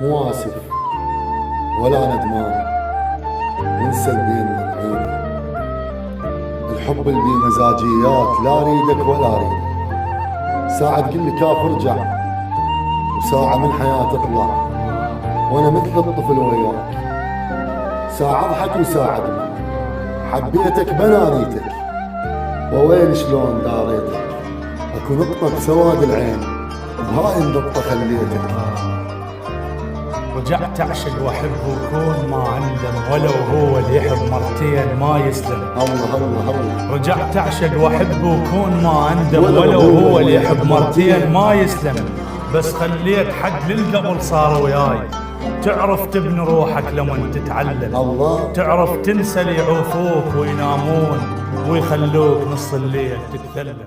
مو آسف ولا ندمان، ننسى البين نعيده. الحب اللي بيه مزاجيات، لا اريدك ولا اريدك. ساعة تقول لي كاف ارجع، وساعة من حياتي اطلع وانا مثل الطفل وياك. ساعة اضحك وساعة دمع، حبيتك بنانيتك ووين شلون داريتك. اكو نقطة بسواد العين وهاي النقطة خليتك. رجعت اعشق واحب وكون ما عندم، ولو هو اللي يحب مرتين ما يسلم. الله الله الله. رجعت اعشق واحب وكون ما عندم، ولو هو اللي يحب مرتين ما يسلم. بس خليت حد للقبل صار وياي، تعرف تبني روحك لمن تتعلم. الله. تعرف تنسى اللي يعوفوك وينامون ويخلوك نص الليل تتكلم.